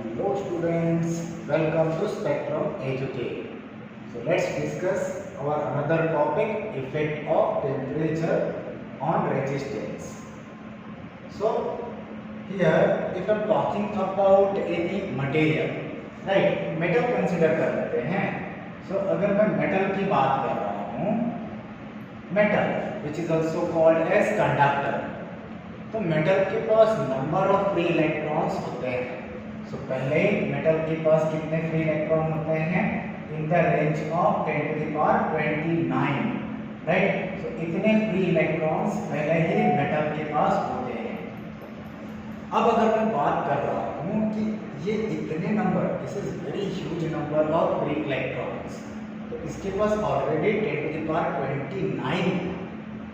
Hello students, welcome to Spectrum Educate. So let's discuss our another topic, effect of temperature on resistance. So here if I'm talking about any material, right, metal consider कर लेते हैं. So अगर मैं metal की बात कर रहा हूँ, metal which is also called as conductor, तो मेटल के पास नंबर ऑफ फ्री इलेक्ट्रॉन्स होते हैं. सो पहले ही मेटल के पास कितने फ्री इलेक्ट्रॉन होते हैं? In the range of 10 to the power 29, right. So इतने फ्री इलेक्ट्रॉन्स पहले ही मेटल के पास होते हैं. अब अगर मैं बात कर रहा हूँ कि ये इतने number, this is very huge number of free electrons, तो इसके पास already 10 to the power 29,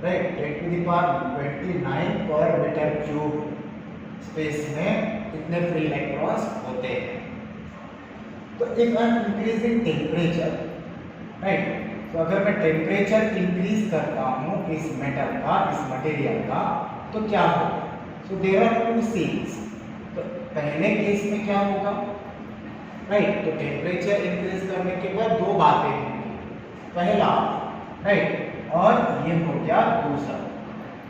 right, 10 to the power 29 per metre cube space में इतने फ्री इलेक्ट्रॉन्स होते हैं. तो if I am increasing temperature, right, तो अगर मैं टेम्परेचर इंक्रीज करता हूँ इस मेटल का, इस मटेरियल का, तो क्या होगा? So there are two scenes. तो पहले केस में क्या होगा, राइट, तो टेम्परेचर इंक्रीज करने के बाद दो बातें होंगी. पहला, राइट, और ये हो गया दूसरा.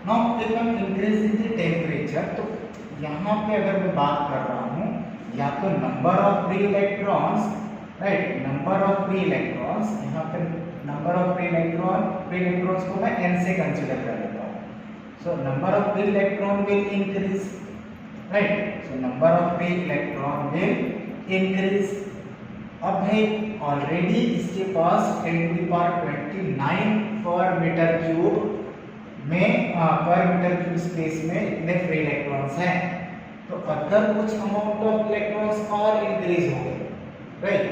Now if I am increasing the temperature, तो यहाँ पे अगर मैं बात कर रहा हूँ या तो number of free electrons, right, number of free electrons, यहाँ पे नंबर ऑफ फ्री इलेक्ट्रॉन्स को मैं n से कंसीडर कर लेता हूँ. So number of free electron will increase, right, so number of free electron will increase. अब भाई ऑलरेडी इसके पास 10 to the power 29 per metre cube में पर मीटर क्यूब स्पेस में इतने फ्री इलेक्ट्रॉन्स हैं. तो अगर कुछ अमाउंट ऑफ इलेक्ट्रॉन्स और इंक्रीज हो गए, राइट,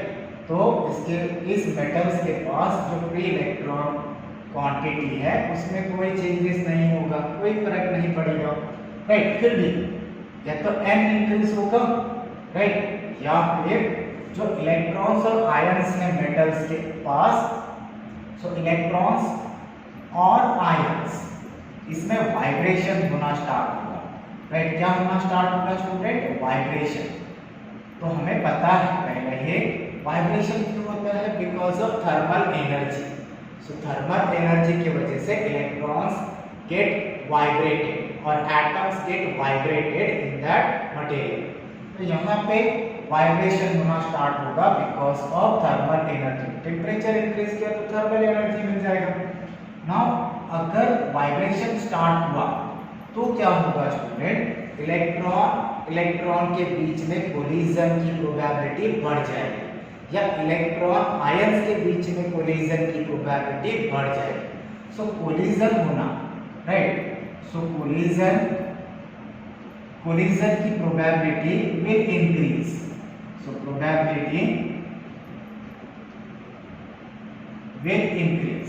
तो इसके इस मेटल्स के पास जो फ्री इलेक्ट्रॉन क्वांटिटी है उसमें कोई चेंजेस नहीं होगा, कोई फर्क नहीं पड़ेगा, राइट. फिर भी या तो n इंक्रीज होगा, राइट, या फिर जो इलेक्ट्रॉन्स और आयंस हैं मेटल्स के पास, सो इलेक्ट्रॉन्स और आयंस, इसमें वाइब्रेशन होना स्टार्ट होगा, राइट. क्या होना स्टार्ट होगा स्टूडेंट? वाइब्रेशन. तो हमें पता है पहले ही वाइब्रेशन क्यों होता है? Because of thermal energy. So thermal energy की वजह से इलेक्ट्रॉन्स गेट वाइब्रेटेड और atoms get vibrated in that material. तो यहाँ पे वाइब्रेशन होना स्टार्ट होगा because of thermal energy. Temperature increase किया तो थर्मल एनर्जी मिल जाएगा. नाउ अगर वाइब्रेशन स्टार्ट हुआ तो क्या होगा स्टूडेंट? इलेक्ट्रॉन के बीच में कोलिजन की प्रोबेबिलिटी बढ़ जाएगी या इलेक्ट्रॉन आयंस के बीच में कोलिजन की प्रोबेबिलिटी बढ़ जाएगी. सो कोलिजन होना, राइट, सो कोलिजन की probability will increase. So probability will increase.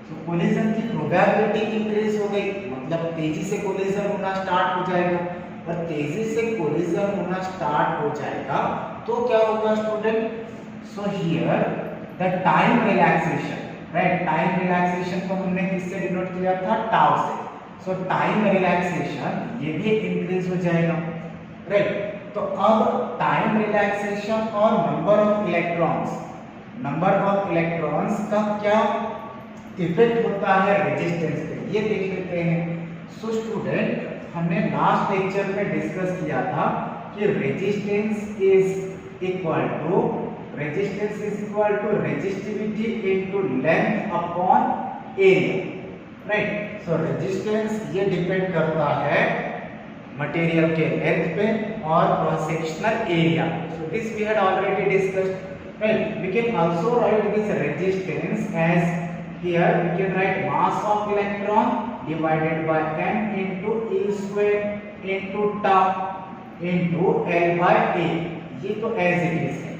तो कोलिजन की प्रोबेबिलिटी इंक्रीज हो गई, मतलब तेजी से कोलिजन होना स्टार्ट हो जाएगा. और तेजी से कोलिजन होना स्टार्ट हो जाएगा तो क्या होगा student? So here the time relaxation, right, time relaxation को हमने किससे डिनोट किया था? टाउ से. सो टाइम रिलैक्सेशन ये भी इंक्रीज हो जाएगा, राइट. तो अब टाइम रिलैक्सेशन और नंबर ऑफ इलेक्ट्रॉन्स का क्या इफेक्ट होता है रेजिस्टेंस पे, ये देख लेते हैं. सो स्टूडेंट, हमने लास्ट लेक्चर में डिस्कस किया था कि resistance is equal to resistivity into length upon area, right. So resistance ये डिपेंड करता है मटेरियल के लेंथ पे और cross sectional area. So this we had already discussed, right. We can also write this resistance as here we can write mass of electron divided by n into e square into tau into l by a. ये तो as it is है,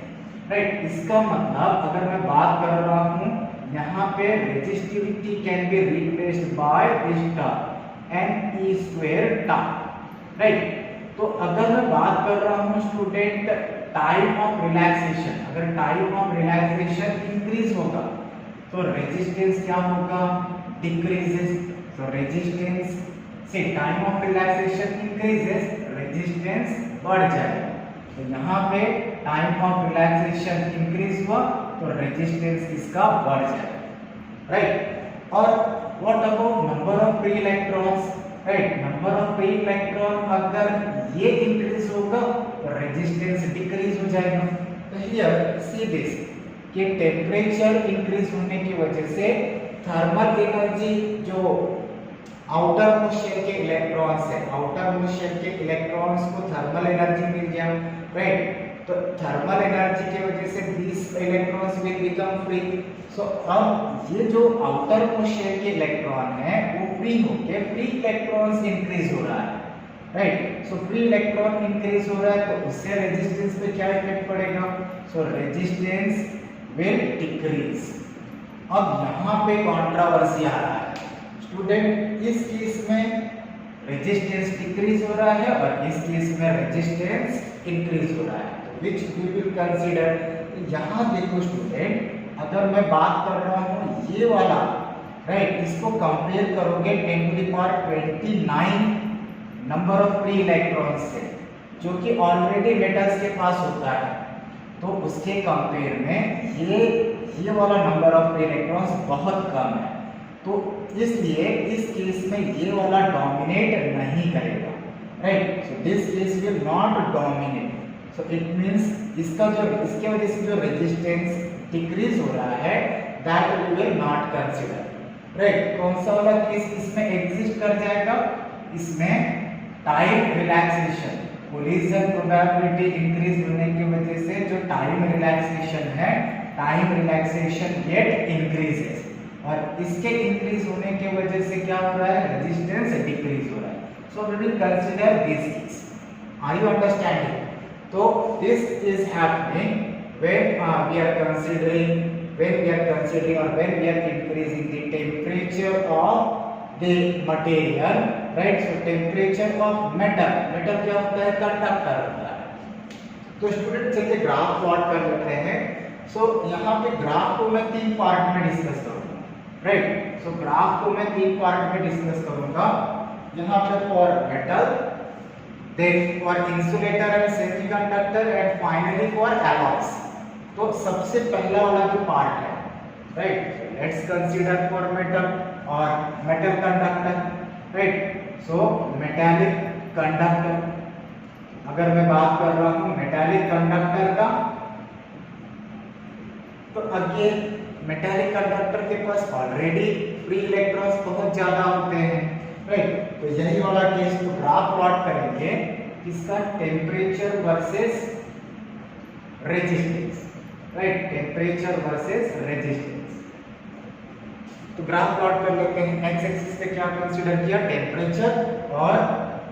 right. इसका मतलब अगर मैं बात कर रहा हूँ यहाँ पे resistivity can be replaced by this term n e square tau, right. तो अगर मैं बात कर रहा हूँ स्टूडेंट टाइम ऑफ रिलैक्सेशन, अगर टाइम ऑफ रिलैक्सेशन इंक्रीज होगा तो रेजिस्टेंस क्या होगा? डिक्रीजेस. सो रेजिस्टेंस से time of relaxation increases, resistance बढ़ जाएगा. तो यहाँ पे टाइम ऑफ रिलैक्सेशन इंक्रीज हुआ तो रेजिस्टेंस इसका बढ़ जाएगा, राइट। और what about number of free electrons, right. Number of free electron अगर ये इंक्रीज होगा तो रेजिस्टेंस डिक्रीज हो जाएगा। तो हियर सी दिस कि टेम्परेचर इंक्रीज होने की वजह से थर्मल एनर्जी जो आउटर मोस्ट शेल के इलेक्ट्रॉन्स है, आउटर मोस्ट शेल के इलेक्ट्रॉन्स को थर्मल एनर्जी मिल गया, राइट। तो थर्मल एनर्जी की वजह से these electrons will become free. So अब ये जो आउटर मोस्ट शेल के इलेक्ट्रॉन है वो फ्री होके फ्री इलेक्ट्रॉन्स इंक्रीज हो रहा है, right. So free electron increase हो रहा है तो उससे रेजिस्टेंस पे क्या इफेक्ट पड़ेगा, सो रेजिस्टेंस विल डिक्रीज। अब यहाँ पे कंट्रोवर्सी आ रहा है स्टूडेंट, इस केस में रेजिस्टेंस डिक्रीज हो रहा है और इस केस में रेजिस्टेंस इंक्रीज हो रहा है, विच वी विल कंसीडर। यहाँ देखो स्टूडेंट, अगर मैं बात कर रहा हूँ ये वाला, राइट, इसको कंपेयर करोगे 10⁻29 नंबर ऑफ फ्री इलेक्ट्रॉन्स से, जो कि ऑलरेडी मेटल्स के पास होता है, तो उसके कंपेयर में ये वाला नंबर ऑफ फ्री इलेक्ट्रॉन्स बहुत कम है। तो इसलिए इस केस में ये वाला डोमिनेट नहीं करेगा, right. So this case will not dominate. So it means इसका जो इसके वजह से जो रेजिस्टेंस डिक्रीज हो रहा है that we will not consider, right. कौन सा वाला केस इसमें एग्जिस्ट कर जाएगा, इसमें time relaxation, collision probability increase होने की वजह से जो टाइम रिलैक्सेशन है, टाइम रिलैक्सेशन गेट इंक्रीजेस, और इसके इंक्रीज होने की वजह से क्या हो रहा है, रेजिस्टेंस डिक्रीज हो रहा है। So we will consider this case. Are you understanding? तो this is happening when we are considering or when we are increasing the temperature of the material, right? So temperature of metal क्या होता है, conductor होता है। तो student चलिए graph plot कर लेते हैं। सो यहाँ पे ग्राफ को मैं 3 पार्ट में डिस्कस करूंगा, राइट। सो ग्राफ को मैं 3 पार्ट में डिस्कस करूंगा। यहाँ पे for metal, then for insulator and semiconductor and finally for alloys. तो सबसे पहला वाला जो पार्ट है, right, let's consider for metal और metal conductor, right. So metallic conductor, अगर मैं बात कर रहा हूं मेटालिक कंडक्टर का, तो अगेन मेटालिक कंडक्टर के पास ऑलरेडी फ्री इलेक्ट्रॉन्स बहुत ज्यादा होते हैं, राइट। तो यही वाला केस, तो ग्राफ प्लॉट करेंगे इसका temperature versus resistance, right, temperature versus resistance. तो ग्राफ प्लॉट कर लेते हैं। एक्स एक्सिस पे क्या कंसीडर किया, टेम्परेचर, और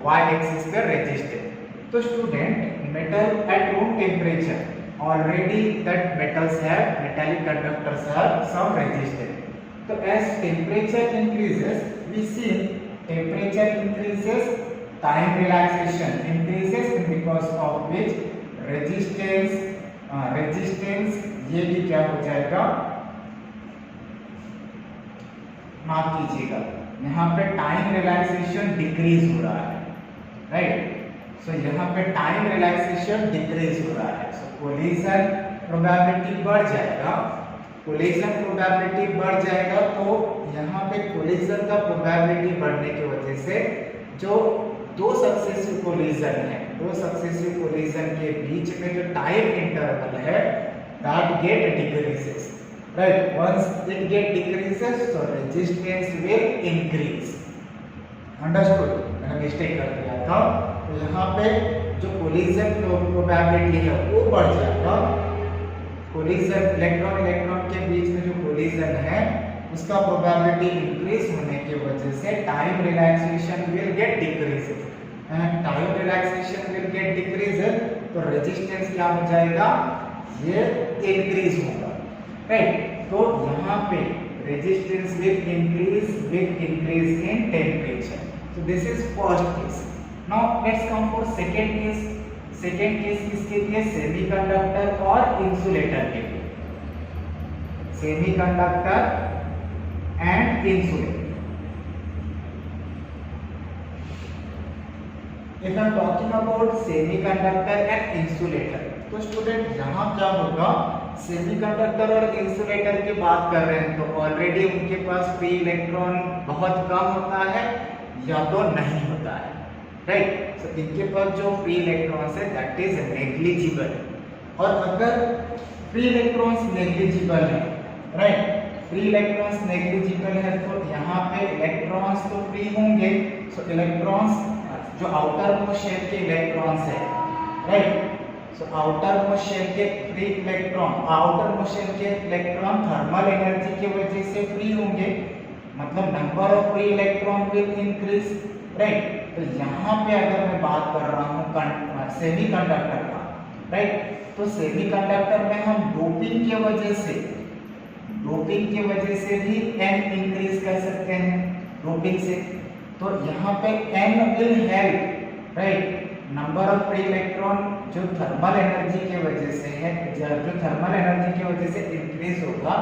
वाई एक्सिस पे रेजिस्टेंस। तो student metal at room temperature, already that metals have, metallic conductors have some resistance. So as temperature increases, we see temperature increases, time relaxation increases, and because of which resistance ये भी क्या हो जाएगा, माफ कीजिएगा, यहाँ पे टाइम रिलैक्सेशन डिक्रीज हो रहा है, राइट। सो यहाँ पे टाइम रिलैक्सेशन डिक्रीज हो रहा है। सो कोलिजन प्रोबेबिलिटी बढ़ जाएगा, कोलिजन प्रोबेबिलिटी बढ़ जाएगा। तो यहाँ पे कोलिजन का प्रोबेबिलिटी बढ़ने की वजह से जो दो सक्सेसिव कोलिजन है, दो सक्सेसिव कोलिजन के बीच में जो टाइम इंटरवल है that get decreases, right. Once it get decreases तो रेजिस्टेंस विल इंक्रीज। अंडरस्टूड? मैंने मिस्टेक कर दिया था। तो यहाँ पे जो कोलिजन प्रोबेबिलिटी है वो बढ़ जाएगा। कोलिजन इलेक्ट्रॉन के बीच में जो कोलिजन है उसका प्रोबेबिलिटी इंक्रीज होने की वजह से time relaxation will get decreases, and time relaxation will get decreases तो रेजिस्टेंस क्या हो जाएगा, ये इंक्रीज होगा, राइट। तो यहाँ पे resistance will increase in temperature. So this is first case. Now let's come for second case. Second case किसके लिए, सेमीकंडक्टर और इंसुलेटर के लिए, semiconductor and insulator. If I am talking about semiconductor and insulator, तो student यहाँ क्या होगा, semiconductor और इंसुलेटर की बात कर रहे हैं तो ऑलरेडी उनके पास फ्री इलेक्ट्रॉन बहुत कम होता है या तो नहीं होता है, राइट। सो इनके पास जो फ्री इलेक्ट्रॉन्स है दैट इज नेग्लिजिबल, और अगर फ्री इलेक्ट्रॉन्स नेग्लिजिबल है, राइट, फ्री इलेक्ट्रॉन्स नेग्लिजिबल है तो यहाँ पे इलेक्ट्रॉन्स तो फ्री होंगे। सो इलेक्ट्रॉन्स जो आउटर मोस्ट शेल के इलेक्ट्रॉन्स है, right, so outer most shell के free electron, outer most shell के इलेक्ट्रॉन थर्मल एनर्जी की वजह से फ्री होंगे, मतलब number of free electron will increase, right. तो यहाँ पे अगर मैं बात कर रहा हूँ सेमीकंडक्टर का, राइट, तो सेमीकंडक्टर में हम डोपिंग की वजह से भी n इंक्रीज कर सकते हैं डोपिंग से। तो यहाँ पे n will help, right, number of free electron जो थर्मल एनर्जी की वजह से है, जो थर्मल एनर्जी की वजह से इंक्रीज होगा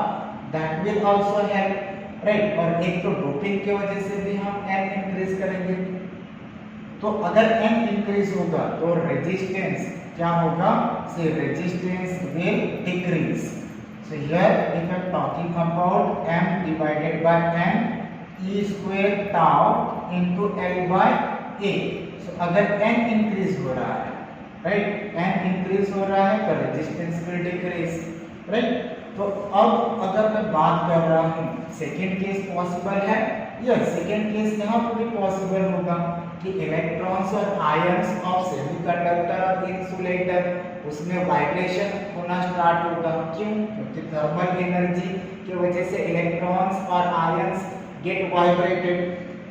that will also help, right. और एक तो डोपिंग की वजह से भी हम n इंक्रीज करेंगे। तो अगर n इंक्रीज होगा तो रेजिस्टेंस क्या होगा, से resistance will decrease. So here if I am talking about m divided by n e square tau into l by a। सो अगर n इंक्रीज हो रहा है, राइट, n इंक्रीज हो रहा है तो रेजिस्टेंस विल डिक्रीज, राइट। तो अब अगर मैं बात कर रहा हूँ सेकेंड केस पॉसिबल है, यस, सेकेंड केस यहाँ पर भी पॉसिबल होगा कि इलेक्ट्रॉन्स और आयंस ऑफ सेमीकंडक्टर और इंसुलेटर उसमें वाइब्रेशन होना स्टार्ट होगा। क्यों? क्योंकि थर्मल एनर्जी की वजह से इलेक्ट्रॉन्स और आयंस गेट वाइब्रेटेड,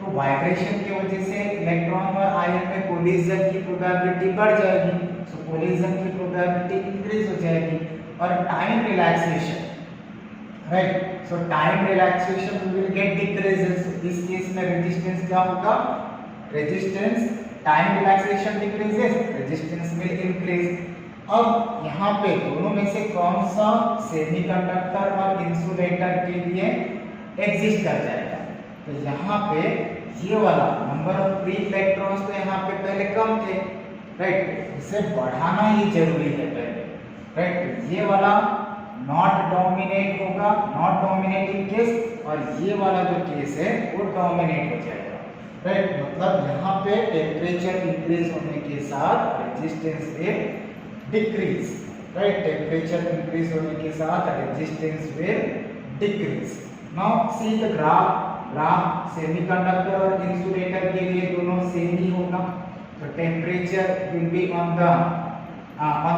तो वाइब्रेशन की वजह से इलेक्ट्रॉन और आयन में कोलिजन की प्रोबेबिलिटी बढ़ जाएगी, सो कोलिजन की प्रोबेबिलिटी इंक्रीज हो जाएगी। और time relaxation, right, so time relaxation will get decreases. इस केस में रेजिस्टेंस क्या होगा, resistance, time relaxation decreases, resistance will increase. अब यहाँ पे दोनों में से कौन सा सेमीकंडक्टर और इंसुलेटर के लिए एग्जिस्ट कर जाएगा, तो यहाँ पे ये वाला नंबर ऑफ फ्री इलेक्ट्रॉन्स तो यहाँ पे पहले कम थे, राइट, इसे बढ़ाना ही जरूरी है पहले, राइट। ये वाला नॉट डोमिनेट होगा, नॉट डोमिनेटिंग केस, और ये वाला जो केस है वो डोमिनेट हो जाएगा, राइट। मतलब यहाँ पे टेम्परेचर इंक्रीज होने के साथ resistance will decrease, right, temperature increase होने के साथ resistance will decrease. Now see the graph semiconductor और इंसुलेटर के लिए दोनों सेम ही होगा। तो temperature will be on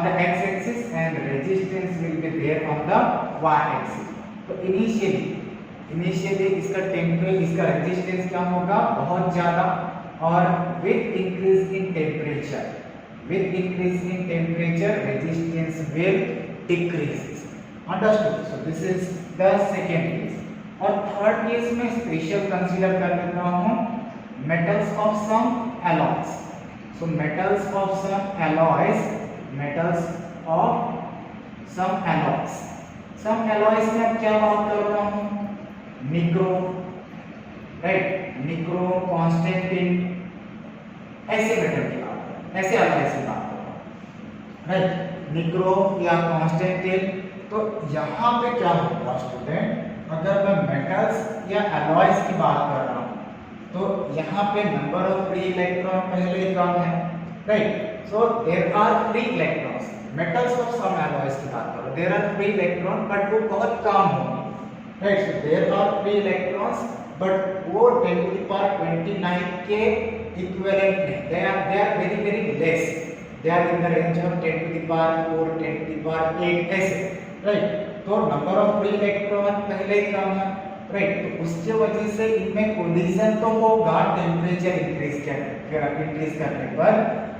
the x axis and resistance will be there on the y axis। तो इनिशियली इसका रेजिस्टेंस क्या होगा, बहुत ज्यादा, और with increase in temperature resistance will decrease. Understood? So this is the second case. और third case में special consider कर लेता हूँ metals of some alloys. So metals of some alloys में अब क्या बात कर रहा हूँ, निक्रो, राइट, निक्रो, कॉन्स्टेंटिन, ऐसे मेटल की बात कर, ऐसे एलॉयज की बात कर रहा हूँ, राइट, निक्रो या कॉन्स्टेंटिन। तो यहाँ पे क्या होगा स्टूडेंट, अगर मैं मेटल्स या एलॉयज की बात कर रहा हूँ तो यहाँ पे नंबर ऑफ फ्री इलेक्ट्रॉन पहले ही कम है, right. So there are free electrons, metals of some alloys की बात करो, there are free electrons but वो बहुत कम होंगे, right। So there are free electrons but वो 10 to the power 29 के equivalent नहीं, they are very less, they are in the range of 10 to the power 4, 10 to the power 8 ऐसे, right। तो number of free electron पहले ही कम है, right. तो उसके वजह से इनमें कोलिजन तो होगा टेम्परेचर इंक्रीज करने पर,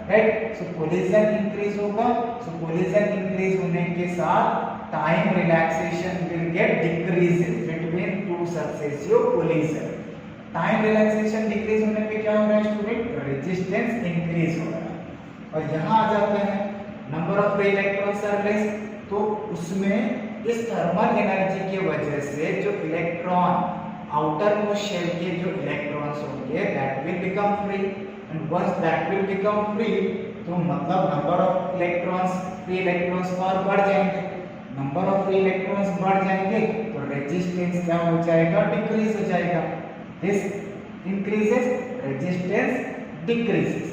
राइट। सो कोलिजन इंक्रीज होगा, सो कोलिजन इंक्रीज होने के साथ time relaxation will get decrease between two successive collision. Time relaxation decrease होने पे क्या हो रहा है स्टूडेंट, रेजिस्टेंस इंक्रीज हो रहा है। और यहाँ आ जाते हैं number of free electrons are less, तो उसमें इस थर्मल एनर्जी की वजह से जो इलेक्ट्रॉन आउटर मोस्ट शेल के जो इलेक्ट्रॉन्स होंगे that will become free, and once that will become free, तो मतलब number of electrons, free electrons और बढ़ जाएंगे। नंबर ऑफ फ्री इलेक्ट्रॉन्स बढ़ जाएंगे तो रेजिस्टेंस क्या हो जाएगा, डिक्रीज हो जाएगा। This increases, resistance decreases.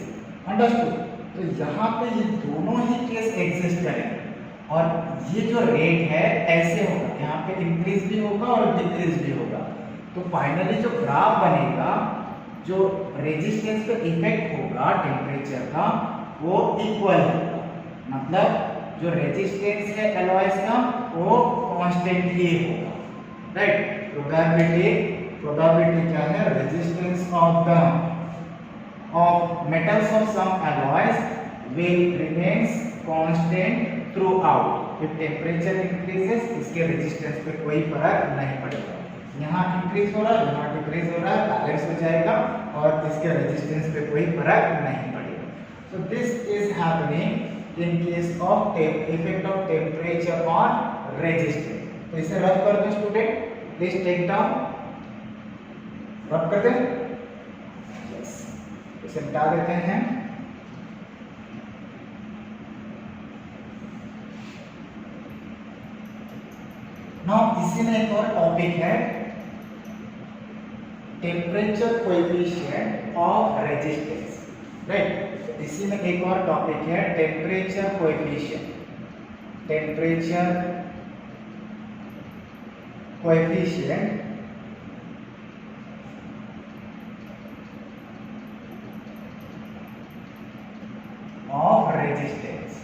Understood? तो यहाँ पे ये दोनों ही केस एग्जिस्ट करेंगे और ये जो रेट है ऐसे होगा, यहाँ पे इंक्रीज भी होगा और डिक्रीज भी होगा। तो फाइनली जो ग्राफ बनेगा, जो रेजिस्टेंस पे इफेक्ट होगा टेम्परेचर का, वो इक्वल होगा। मतलब जो रेजिस्टेंस है एलॉयज का वो कांस्टेंट ही होगा, राइट। प्रोबेबिलिटी क्या है, resistance of metals of some alloys will remains constant throughout. If temperature increases, इसके रेजिस्टेंस पे कोई फर्क नहीं पड़ेगा। यहाँ इंक्रीज हो रहा है, यहाँ डिक्रीज हो रहा है, बैलेंस हो जाएगा और इसके रेजिस्टेंस पे कोई फर्क नहीं पड़ेगा। So this is happening in case of effect of temperature on resistance. तो इसे रब कर दो स्टूडेंट, प्लीज टेक डाउन, रब कर दें। इसे मिटा देते हैं। नाउ इसी में एक और टॉपिक है, temperature coefficient of resistance, right. इसी में एक और टॉपिक है temperature coefficient, temperature coefficient of resistance.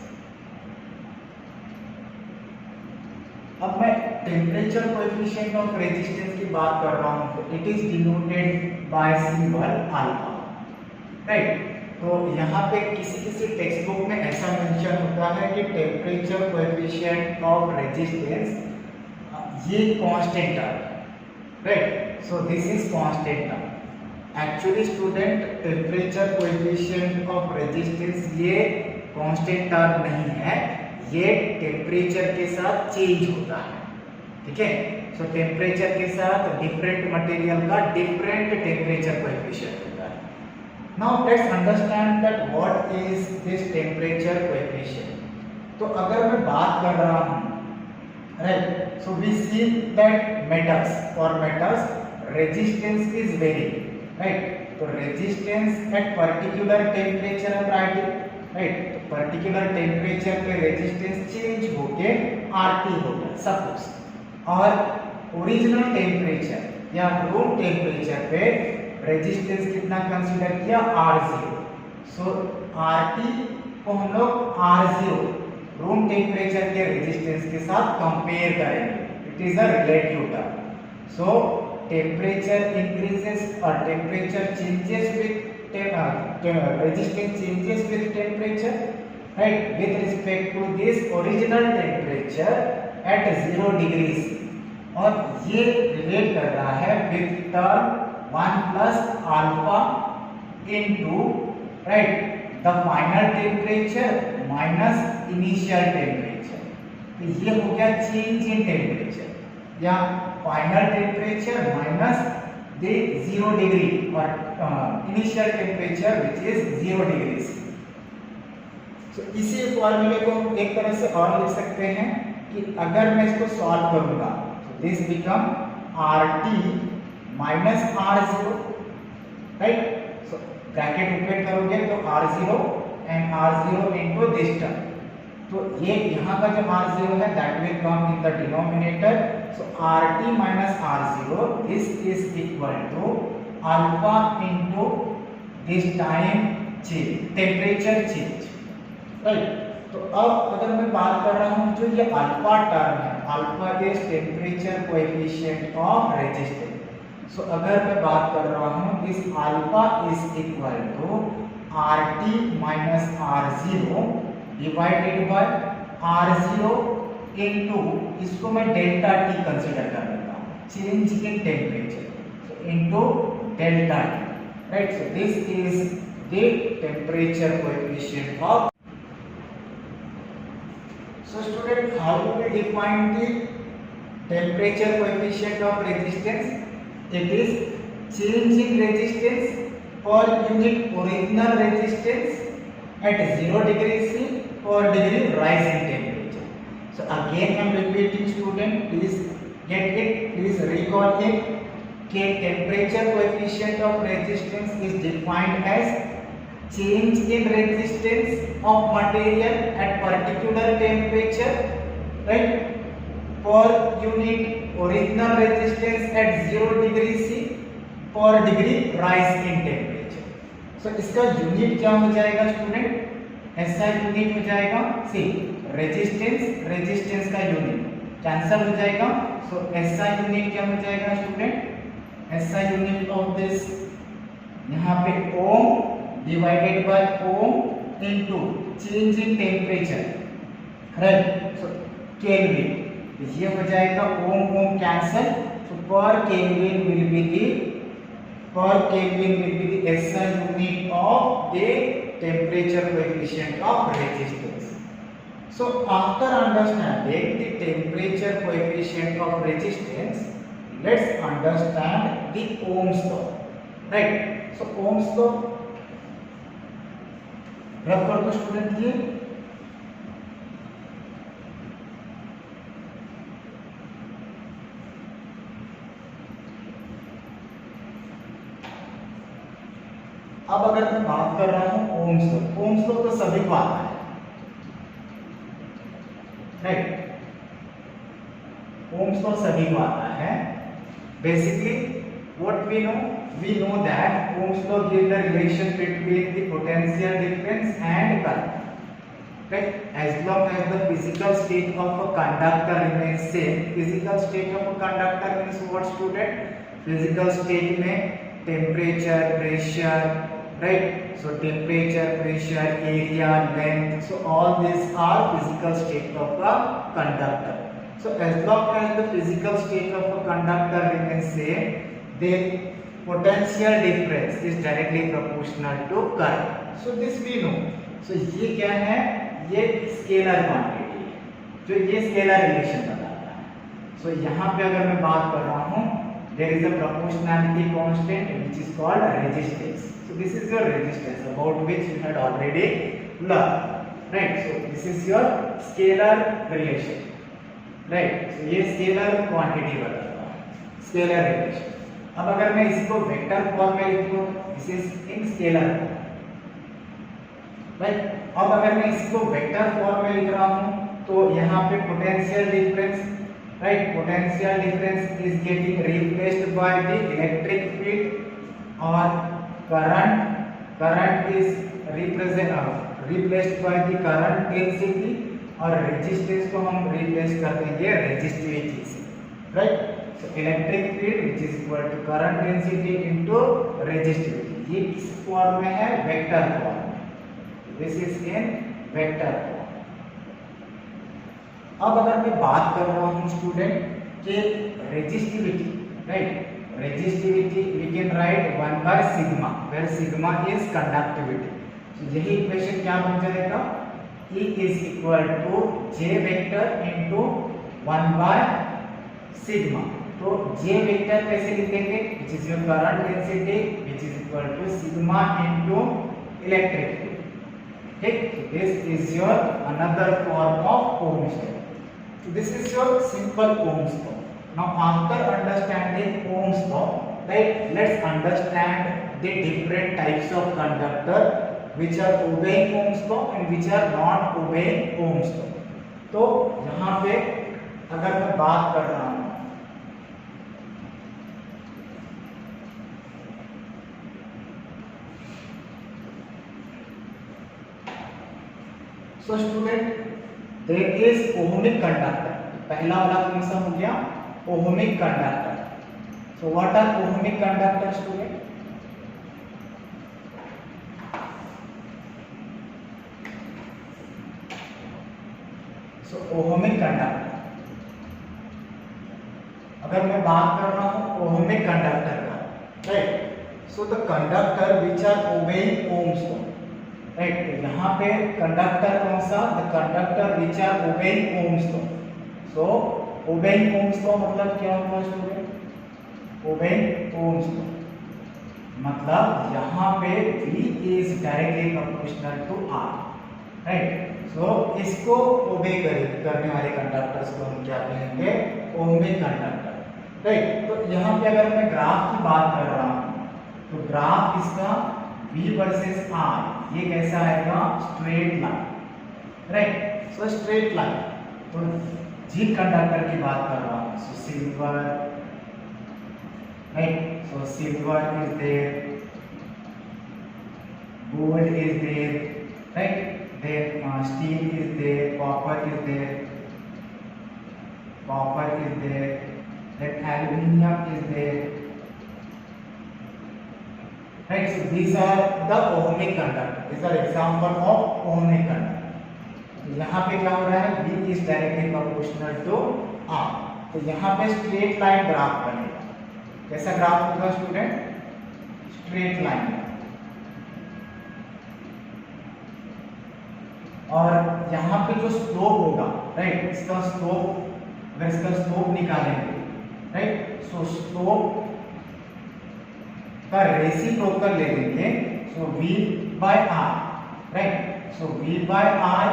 अब मैं टेम्परेचर कोएफिशिएंट ऑफ रेजिस्टेंस की बात कर रहा हूं तो it is denoted by symbol alpha, right. तो यहाँ पे किसी टेक्स्ट बुक में ऐसा मेंशन होता है कि टेम्परेचर कोएफिशिएंट ऑफ रेजिस्टेंस ये constant term, right. So this is constant term. Actually student temperature coefficient of resistance ये कांस्टेंट टर्म नहीं है, ये टेम्परेचर के साथ चेंज होता है, ठीक है। सो टेम्परेचर के साथ डिफरेंट मटेरियल का डिफरेंट टेम्परेचर कोएफिशिएंट होता है। Now let's understand that what is this temperature coefficient. तो अगर मैं बात कर रहा हूं, right, so we see that metals, for metals resistance is vary, right. तो रेजिस्टेंस एट पर्टिकुलर टेम्परेचर हम राइटिंग, राइट। तो पर्टिकुलर टेम्परेचर पे रेजिस्टेंस चेंज होके आरटी हो गया सपोज, और ओरिजिनल टेम्परेचर या रूम टेम्परेचर पे रेजिस्टेंस कितना कंसीडर किया, R0। सो आरटी को हम लोग R0 रूम टेम्परेचर के रेजिस्टेंस के साथ कंपेयर करेंगे। It is a relative term. So temperature increases or temperature changes with resistance changes with temperature, right, with respect to this original temperature at 0 degrees। और ये relate कर रहा है with term 1 plus alpha into, right, the final temperature minus initial temperature। तो ये हो गया change in temperature या final temperature minus the 0 degree और initial temperature which is 0 degree. तो इसी फॉर्मूले को हम एक तरह से और लिख सकते हैं कि अगर मैं इसको सॉल्व करूंगा तो this become RT minus R0, right. So bracket open करोगे तो R0 and R0 into this term. तो ये यहाँ का जो R0 है that will come in the denominator. So RT minus R0 this is equal to alpha into this time change, temperature change, right. तो अब अगर मैं बात कर रहा हूँ जो ये अल्फा टर्म है, alpha is temperature coefficient of resistance. So अगर मैं बात कर रहा हूँ this alpha is equal to RT minus R0 divided by R0 into, इसको मैं डेल्टा T कंसीडर कर लेता हूँ, change in temperature, so into delta T, right. So this is the temperature coefficient of. So student, how do we define the temperature coefficient of resistance? It is change in resistance for unit original resistance at 0 degree C per degree rise in temperature. So again I am repeating student, please get it, please recall it. कि temperature coefficient of resistance is defined as change in resistance of material at particular temperature, right? For unit original resistance at 0 degree C per degree rise in temperature. So इसका unit क्या हो जाएगा student? ऐसा unit हो जाएगा सी resistance का unit cancel हो जाएगा. सो ऐसा यूनिट क्या हो जाएगा स्टूडेंट? ऐसा यूनिट ऑफ दिस यहाँ पे ohm divided by ohm into change in temperature, right? So kelvin, ये हो जाएगा ohm ohm cancel. So per kelvin will be the SI unit of the temperature coefficient of resistance. So after understanding the temperature coefficient of resistance, let's understand the Ohm's law, right? So Ohm's law रब कर दो student. ये अब अगर मैं बात कर रहा हूं ओम्स लॉ तो सभी को आता है, राइट? ओम्स लॉ सभी को आता है. Basically what we know that Ohm's law give the relation between the potential difference and current, right? As long as the physical state of a conductor remains same. Physical state of a conductor means what student? Physical state में temperature, pressure, right? So temperature, pressure, area, length, so all these are physical state of a conductor. So as long as the physical state of a conductor remains same, the potential difference is directly proportional to current. So this we know. So ये क्या है? ये scalar quantity है जो ये scalar relation बताता है. सो यहाँ पे अगर मैं बात कर रहा हूँ, there is a proportionality constant which is called resistance. So this is your resistance about which you had already learned, right? So this is your scalar relation, right? So ये स्केलर क्वांटिटी बताता है, scalar relation. अब अगर मैं इसको vector form में लिखूँ, this is in scalar, right? अब अगर मैं इसको वेक्टर फॉर्म में लिख रहा हूँ तो यहाँ पे potential difference, right? Potential difference is getting replaced by the electric field और current is replaced by the current density और रेजिस्टेंस को हम रिप्लेस कर देंगे रेजिस्टिविटी से, right? So electric field which is equal to current density into resistivity. ये किस form में है? वेक्टर फॉर्म में. This is in vector form. अब अगर मैं बात कर रहा हूँ स्टूडेंट कि resistivity, right? Resistivity we can write 1 by sigma where sigma is conductivity. So यही इक्वेशन क्या बन जाएगा? E is equal to J vector into 1 by sigma. तो J वेक्टर कैसे लिखेंगे? which is your current density which is equal to sigma into electric field. ठीक? This is your another form of Ohm's law. So this is your simple Ohm's law. Now after understanding Ohm's law, right, let's understand the different types of conductor which are obeying Ohm's law and which are not obeying Ohm's law. तो यहाँ पे अगर मैं बात कर रहा हूँ so student there is ohmic conductor. पहला वाला कौन सा हो गया? ohmic conductor. So what are ohmic conductor student? So ohmic conductor, अगर मैं बात कर रहा हूँ ohmic conductor का, right? So the conductor which are obeying Ohm's law, right? यहाँ पे कंडक्टर कौन सा? The conductor which are obeying Ohm's law. So obeying Ohm's law मतलब क्या होगा स्टूडेंट? Obeying Ohm's law. मतलब यहाँ पे V is directly proportional to R, right. So इसको ओबे करने वाले कंडक्टर्स को हम क्या कहेंगे? Ohmic conductor, right. तो यहाँ पे अगर मैं ग्राफ की बात कर रहा हूँ तो ग्राफ इसका V वर्सेस R ये कैसा आएगा? Straight line, right. So straight line, तो जिंक कंडक्टर की बात कर रहा हूँ, so silver, right. So silver is there, gold is there, right? Then steel is there, copper is there, then aluminium is there, right? So these are the ohmic conductor. These are example of ohmic conductor. यहाँ पे क्या हो रहा है? V is directly proportional to R. तो यहाँ पे straight line graph बनेगा। कैसा ग्राफ होगा स्टूडेंट? Straight line. और यहाँ पे जो स्लोप होगा, राइट, इसका स्लोप, अगर इसका स्लोप निकालेंगे, राइट, सो स्लोप का रेसिप्रोकल ले लेंगे, सो V by R, right. So V by R,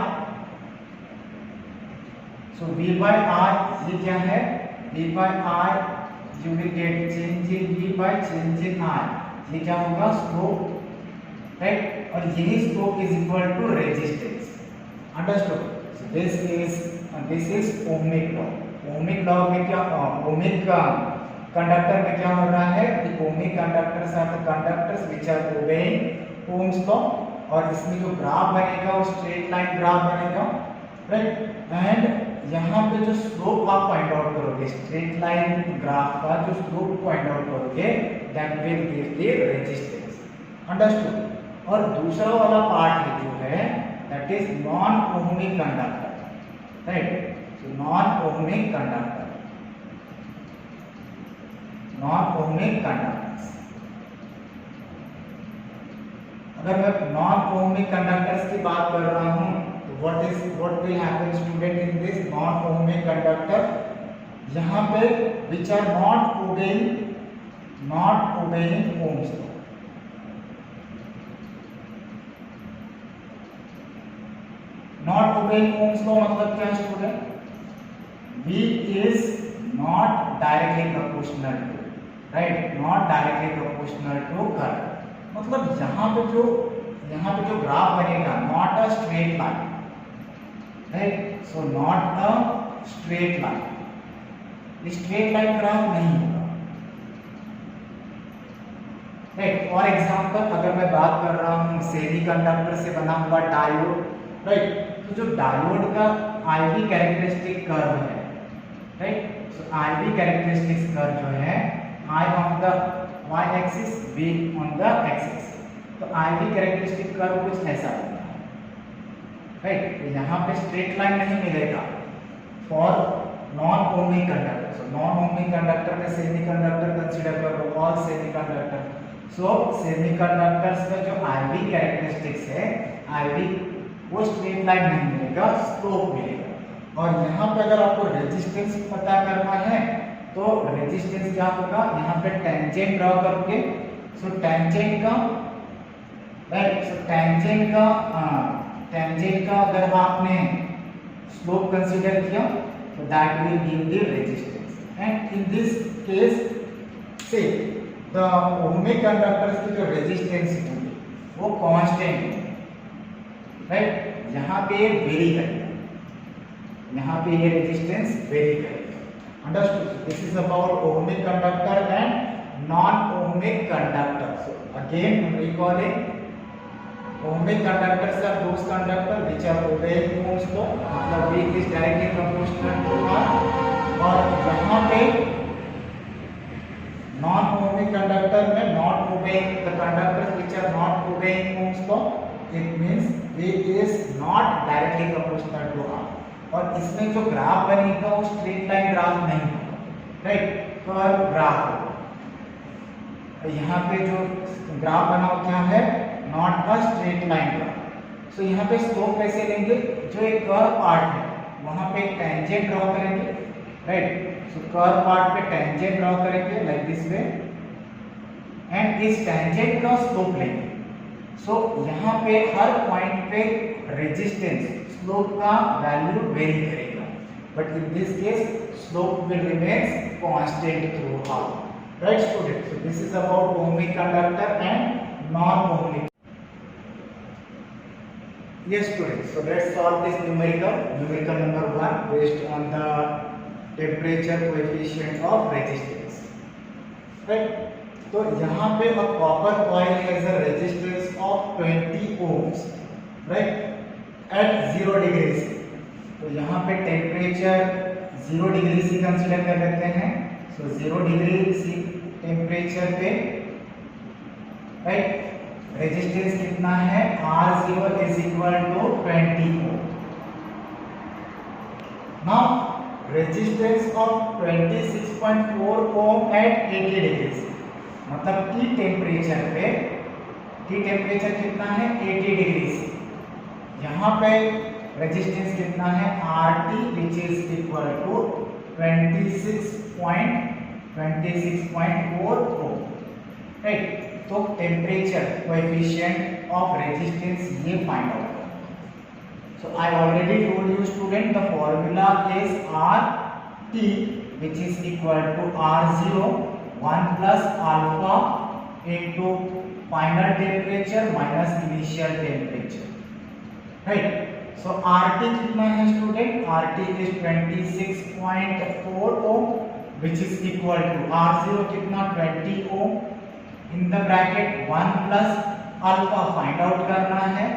ये क्या है? V by R you will get change in V by change in R, ये क्या होगा? Slope, right. और यही slope is equal to resistance, understood. So this is ohmic law. Ohmic law में क्या, ओमिक कंडक्टर में क्या हो रहा है? The ohmic conductors are the conductors which are obeying Ohm's law, और इसमें जो ग्राफ बनेगा वो स्ट्रेट लाइन ग्राफ बनेगा, राइट। एंड यहाँ पे जो स्लोप आप फाइंड आउट करोगे, स्ट्रेट लाइन ग्राफ का जो स्लोप फाइंड आउट करोगे, that will give the resistance, understood. और दूसरा वाला पार्ट है जो है, that is non-ohmic conductor, right? So non-ohmic conductors, अगर मैं non-ohmic conductors की बात कर रहा हूँ तो what will happen student in this non-ohmic conductor? यहाँ पे which are not obeying Ohm's law, not obeying Ohm's law मतलब क्या student? V is not directly proportional to, right, not directly proportional to current. मतलब यहाँ पे जो graph बनेगा, not a straight line, right. So not a straight line, straight line graph नहीं होगा, right. For example अगर मैं बात कर रहा हूँ सेमीकंडक्टर से बना हुआ डायोड, राइट, तो जो डायोड का IV कैरेक्टरिस्टिक कर्व है, राइट, सो IV कैरेक्टरिस्टिक्स कर्व जो है, I on the y axis, V on the x axis, तो IV कैरेक्टरिस्टिक कर्व कुछ ऐसा होगा, राइट। तो यहाँ पे स्ट्रेट लाइन नहीं मिलेगा for non ohmic conductor. So non ohmic conductor में सेमीकंडक्टर कंसीडर करो, ऑल सेमीकंडक्टर। सो सेमीकंडक्टर्स का जो IV कैरेक्टरिस्टिक्स है, IV वो स्ट्रेट लाइन नहीं मिलेगा, स्लोप मिलेगा। और यहाँ पे अगर आपको रेजिस्टेंस पता करना है तो रेजिस्टेंस क्या होगा? यहाँ पे टेंजेंट ड्रॉ करोगे, सो टेंजेंट का, राइट, सो टेंजेंट का अगर आपने स्लोप कंसीडर किया तो that will give the resistance. And in this case से द ओमिक कंडक्टर्स की जो रेजिस्टेंस होगी वो कांस्टेंट है, राइट। यहाँ पे ये वेरी करेगा, यहाँ पे ये रेजिस्टेंस वेरी करेगा, understood. This is about ohmic conductor and non ohmic conductor. So again recalling, ohmic conductors are those conductor which are obeying Ohm's law, मतलब V is directly proportional to R। और यहाँ पे non ohmic conductor में not obeying the conductors which are not obeying Ohm's law, it means V is not directly proportional to R। और इसमें जो graph बनेगा वो स्ट्रेट लाइन ग्राफ नहीं होगा, राइट, कर्व ग्राफ होगा। यहाँ पे जो ग्राफ बना हो क्या है? Not a straight line graph. So यहाँ पे स्लोप कैसे लेंगे? जो एक कर्व पार्ट है वहाँ पे एक टेंजेंट ड्रॉ करेंगे, राइट। सो कर्व पार्ट पे टेंजेंट ड्रॉ करेंगे लाइक दिस वे, एंड इस टेंजेंट का स्लोप लेंगे। सो यहाँ पे हर पॉइंट पे रेजिस्टेंस स्लोप का वैल्यू वेरी करेगा, but in this case slope will remains constant through out. Right student, so this is about ohmic conductor and non ohmic. Yes students, so let's solve this numerical number 1 based on the temperature coefficient of resistance. Right? तो यहाँ पे a copper coil has a resistance of 20 ohms, right, at 0 degrees. तो यहाँ पे temperature 0 degree से consider कर लेते हैं। सो 0 डिग्री सी टेम्परेचर पे, राइट, रेजिस्टेंस कितना है, R0 is equal to 20 ohm. Now resistance of 26.4 ohm at 80 degrees, मतलब T टेम्परेचर कितना है 80 डिग्री से। यहाँ पे रेजिस्टेंस कितना है RT which is equal to 26.4 ohm, right. तो टेम्परेचर कोएफिशिएंट ऑफ रेजिस्टेंस ये फाइंड आउट करो। So I already told you student the formula is RT which is equal to R0 1 plus alpha into final temperature minus initial temperature, right? So RT कितना है student, RT is 26.4 ohm which is equal to R0 कितना 20 ohm, in the bracket 1 plus alpha find out करना है,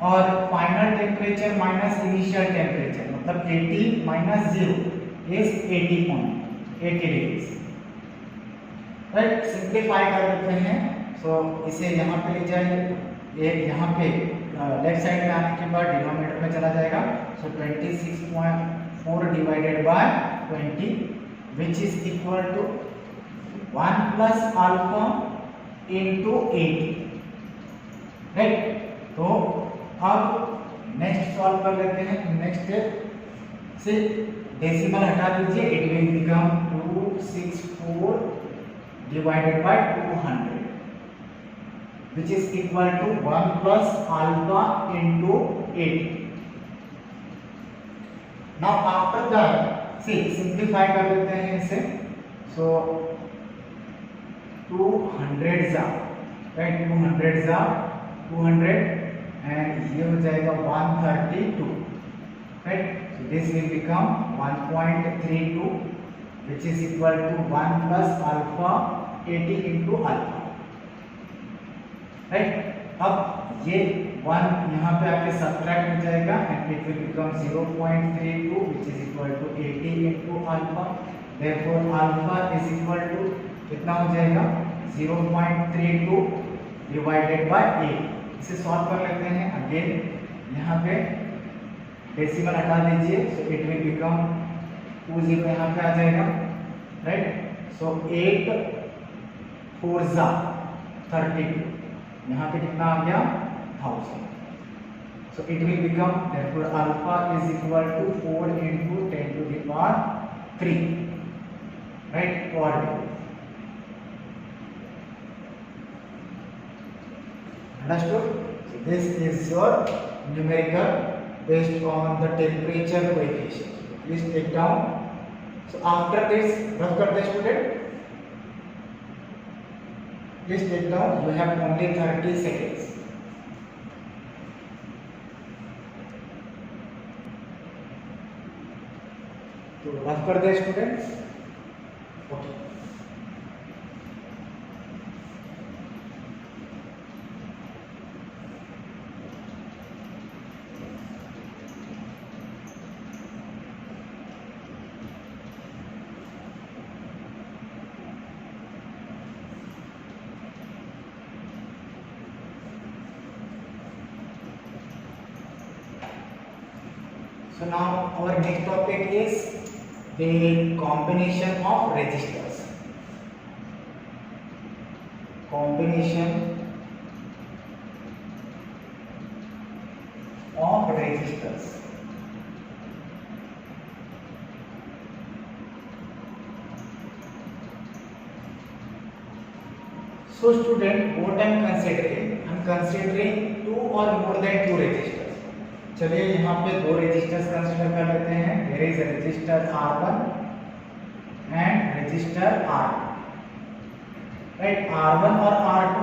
और final temperature minus initial temperature मतलब 80 minus 0 is 80 degree, right. Simplify कर देते हैं। सो इसे यहाँ पे ले जाइए, ये यहाँ पे लेफ्ट साइड में आने के बाद डिनोमिनेटर में चला जाएगा। So 26.4 divided by 20 which is equal to 1 plus alpha into 80, right. तो अब नेक्स्ट सॉल्व कर लेते हैं। नेक्स्ट से डेसिमल हटा दीजिए, it will become 264 divided by 200 which is equal to 1 plus alpha into 80। Now after that see simplify कर लेते हैं इसे। सो 200 जा, राइट, 200 एंड ये हो जाएगा 132, right. So this will become 1.32 which is equal to 1 plus alpha 80 into alpha, right. अब ये 1 यहाँ पे आके सब्ट्रैक्ट हो जाएगा and it will become 0.32 which is equal to 80 into alpha. Therefore alpha is equal to कितना हो जाएगा 0.32 डिवाइडेड बाय 8। इसे सॉल्व कर लेते हैं। अगेन यहाँ पे डेसिमल हटा दीजिए, सो इट विल बिकम 20 यहाँ पे आ जाएगा, राइट। सो 8 4 जा 32, यहाँ पे कितना आ गया 1000। So it will become therefore alpha is equal to 4 into 10 to the power 3, right, और understood? So this is your numerical based on the temperature coefficient. So please take down. So after this, rough कर दे student. Please take down. You have only 30 seconds. तो rough कर दे students. Okay. So now our next topic is the combination of resistors. Combination of resistors. So student, what I am considering? I am considering two or more than two resistors. चलिए यहाँ पे दो resistors consider कर लेते हैं. There is a resistor R1 and resistor R2. Right? R1 और R2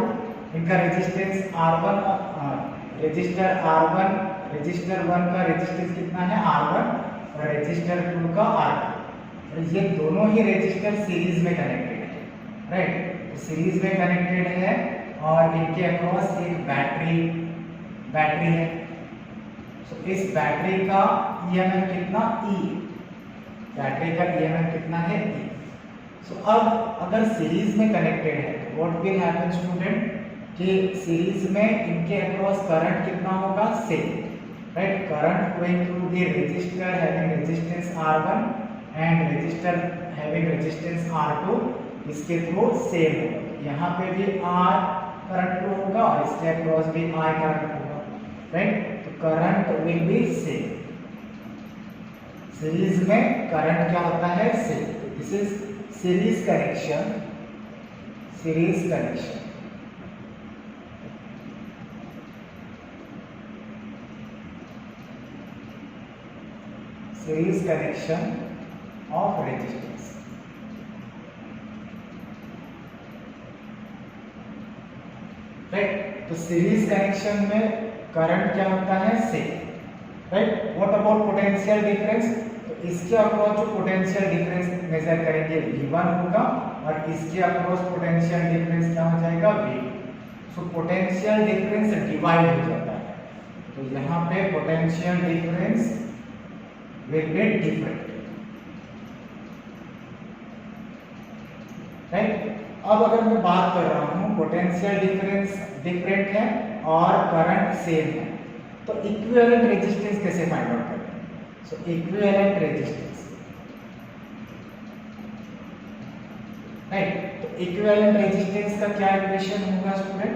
इनका resistance R1 और रेजिस्टर R1 रेजिस्टर 1 का रेजिस्टेंस कितना है R1 और रेजिस्टर 2 का R2. और ये दोनों ही रेजिस्टर सीरीज में कनेक्टेड है. राइट? सीरीज में कनेक्टेड है और इनके अक्रॉस एक बैटरी है. तो इस बैटरी का ईएमएफ कितना E, बैटरी का ईएमएफ कितना है E. सो अब अगर सीरीज में कनेक्टेड है तो व्हाट विल हैपन स्टूडेंट कि सीरीज में इनके अक्रॉस करंट कितना होगा same. Right? Current going through the resistor having resistance R1 and resistor having resistance R2 इसके थ्रू सेम होगा. यहाँ पे भी R करंट फ्लो होगा और इसके अक्रॉस भी I करंट होगा. राइट? तो current will be same. Series में करंट क्या होता है same. This is series connection. Series connection. Series connection of resistance. Right? तो सीरीज कनेक्शन में करंट क्या होता है same. Right? What about potential difference? तो इसके अक्रॉस जो पोटेंशियल डिफरेंस मेजर करेंगे V1 होगा और इसके अक्रॉस पोटेंशियल डिफरेंस क्या हो जाएगा V2. So potential difference divide हो जाता है. तो यहाँ पे potential difference will be different. Right? अब अगर मैं बात कर रहा हूँ पोटेंशियल डिफरेंस डिफरेंट है और करंट सेम है तो इक्विवेलेंट रेजिस्टेंस कैसे फाइंड आउट करें? सो इक्विवेलेंट रेजिस्टेंस. राइट? तो इक्विवेलेंट रेजिस्टेंस का क्या इक्वेशन होगा student?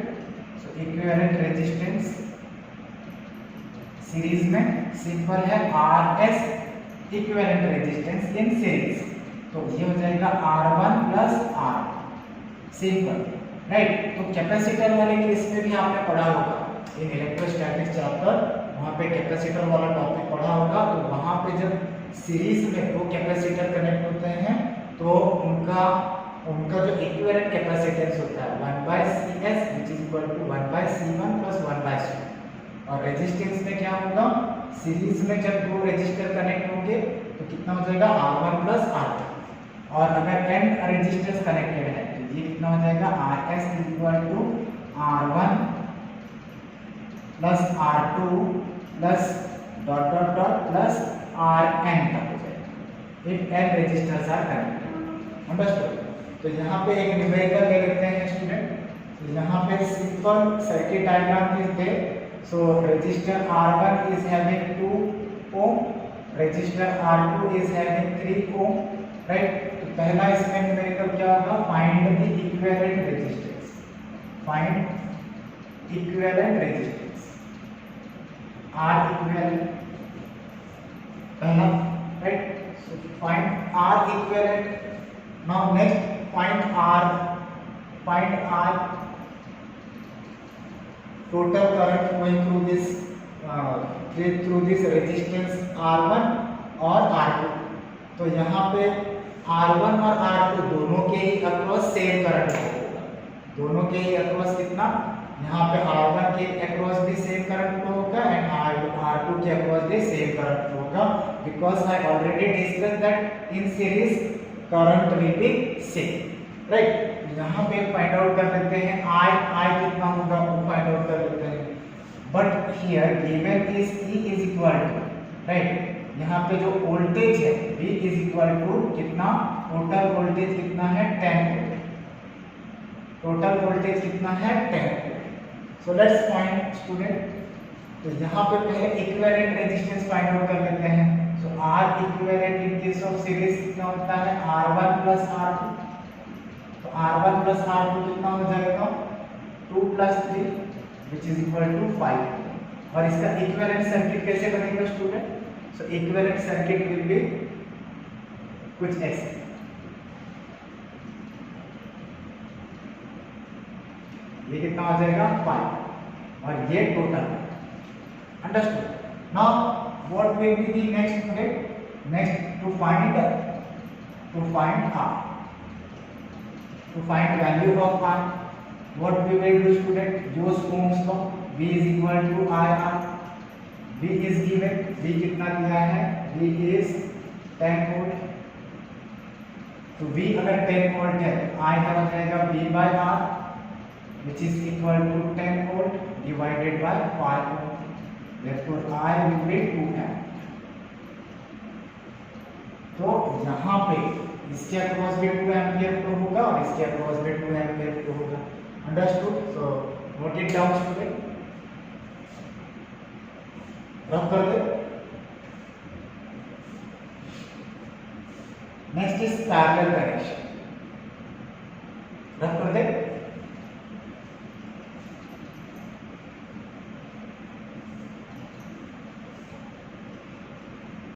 So equivalent resistance series में सिंपल है RS equivalent resistance in series. तो ये हो जाएगा R1 plus R. Simple. Right? तो कैपेसिटर वाले केस में भी आपने पढ़ा होगा इन इलेक्ट्रोस्टैटिक्स चैप्टर, वहां पे कैपेसिटर वाला टॉपिक पढ़ा होगा. तो वहां पे जब सीरीज में दो कैपेसिटर कनेक्ट होते हैं तो उनका जो इक्विवेलेंट कैपेसिटेंस होता है 1/CS which is equal to 1/C1 plus 1/C2. और रेजिस्टेंस में क्या होगा? सीरीज में जब दो रेजिस्टर कनेक्ट होंगे तो कितना हो जाएगा R1 प्लस R2. और अगर n रेजिस्टर्स कनेक्टेड है तो ये कितना हो जाएगा RS equal to R1 plus R2 plus dot dot dot plus Rn तक हो जाएगा if n resistors are connected. Understood? तो यहाँ पे एक न्यूमेरिकल ले लेते हैं स्टूडेंट. तो यहाँ पे simple circuit diagram is there. So resistor R1 is having 2 ohm, resistor R2 is having 3 ohm. Right? तो पहला इसमें न्यूमेरिकल क्या होगा? Find the equivalent resistance. Find equivalent resistance R equivalent पहला. Right? So find R equivalent. Now next find R total current flowing through this resistance R1 और R2. तो यहाँ पे R1 और R2 दोनों के ही अक्रॉस सेम करंट होगा. दोनों के ही अक्रॉस कितना? यहाँ पे R1 के अक्रॉस भी सेम करंट फ्लो होगा एंड R2 के अक्रॉस भी सेम करंट फ्लो होगा because I already discuss that in series current will be same. Right? यहाँ पे फाइंड आउट कर लेते हैं I कितना होगा वो फाइंड आउट कर लेते हैं. But here given is E is equal to. Right? यहाँ पे जो वोल्टेज है V इज इक्वल टू कितना? टोटल वोल्टेज कितना है 10 वोल्ट. टोटल वोल्टेज कितना है 10. So let's find student. तो यहाँ पे पहले इक्विवेलेंट रेजिस्टेंस फाइंड आउट कर लेते हैं. सो R equivalent in case of series कितना होता है? R1 plus R2. तो R1 प्लस R2 कितना हो जाएगा? 2 plus 3 which is equal to 5. और इसका इक्विवेलेंट सर्किट कैसे बनेगा student? So equivalent circuit will be कुछ ऐसे. ये कितना हो जाएगा 5 और ये total. Understood? Now what will be the next step? Next to find r, to find value of r, what we will do student? use Ohm's law, v is equal to IR. v is given, v कितना दिया है? v is 10 volt। तो v अगर 10 volt है तो I क्या हो जाएगा? v by r which is equal to 10 volt divided by 5 ohm, therefore I will be 2 amp। तो यहाँ पे इसके अक्रॉस भी 2 एम्पियर फ्लो होगा और इसके अक्रॉस भी 2 एम्पियर फ्लो होगा। Understood? So note it down student, rub कर दे। Next is parallel connection.